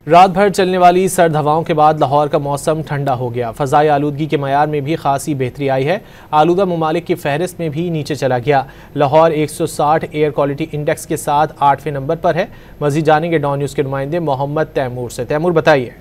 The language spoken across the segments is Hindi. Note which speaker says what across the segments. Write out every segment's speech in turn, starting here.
Speaker 1: रात भर चलने वाली सर्द हवाओं के बाद लाहौर का मौसम ठंडा हो गया। फ़ज़ाई आलूदगी के मयार में भी खासी बेहतरी आई है। आलूदा ममालिक की फहरिस्त में भी नीचे चला गया। लाहौर 160 एयर क्वालिटी इंडेक्स के साथ 8वें नंबर पर है। मज़ीद जानेंगे डॉन न्यूज़ के नुमाइंदे मोहम्मद तैमूर से। तैमूर बताइए।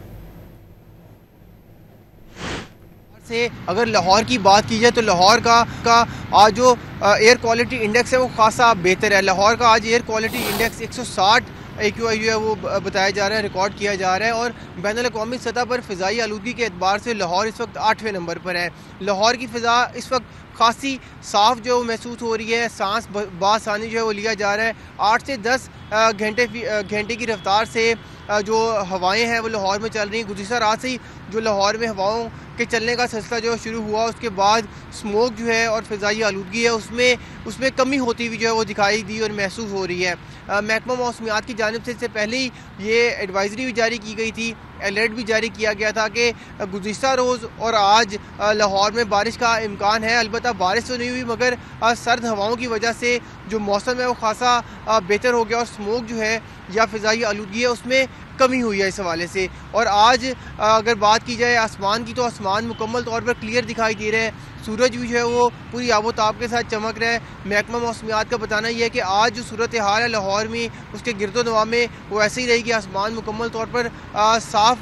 Speaker 2: से अगर लाहौर की बात की जाए तो लाहौर का आज जो एयर क्वालिटी इंडेक्स है वो खासा बेहतर है। लाहौर का आज एयर क्वालिटी इंडेक्स 160 AQI जो है वो बताया जा रहा है, रिकॉर्ड किया जा रहा है। और बैनुल-अक़वामी सतह पर फ़िज़ाई आलूदगी के एतबार से लाहौर इस वक्त 8वें नंबर पर है। लाहौर की फ़िज़ा इस वक्त खासी साफ़ जो महसूस हो रही है, सांस बासानी जो है वो लिया जा रहा है। 8 से 10 घंटे की रफ्तार से जो हवाएं हैं वो लाहौर में चल रही हैं। गुज़िश्ता रात से ही जो लाहौर में हवाओं के चलने का सिलसिला जो शुरू हुआ, उसके बाद स्मोक जो है और फ़िज़ाई आलूदगी है उसमें कमी होती हुई जो है वो दिखाई दी और महसूस हो रही है। महकमा मौसमियात की जानिब से इससे पहले ही ये एडवाइज़री भी जारी की गई थी, अलर्ट भी जारी किया गया था कि गुज़िश्ता रोज़ और आज लाहौर में बारिश का इम्कान है। अलबत्ता बारिश तो नहीं हुई, मगर सर्द हवाओं की वजह से जो मौसम है वो खासा बेहतर हो गया और स्मोक जो है या फ़िज़ाई आलूदगी है उसमें कमी हुई है इस हवाले से। और आज अगर बात की जाए आसमान की, तो आसमान मुकम्मल तौर पर क्लियर दिखाई दे रहा है। सूरज भी जो है वो पूरी आबोताब के साथ चमक रहा है। महकमा मौसमियात का बताना यह है कि आज जो सूरत हाल है लाहौर में, उसके गिरदोनवा में वो ऐसे ही रहेगी। आसमान मुकम्मल तौर पर साफ़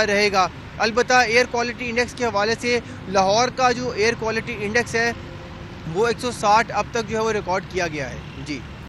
Speaker 2: रहेगा। अलबत्ता एयर क्वालिटी इंडेक्स के हवाले से लाहौर का जो एयर क्वालिटी इंडेक्स है वो 160 अब तक जो है वो रिकॉर्ड किया गया है। जी।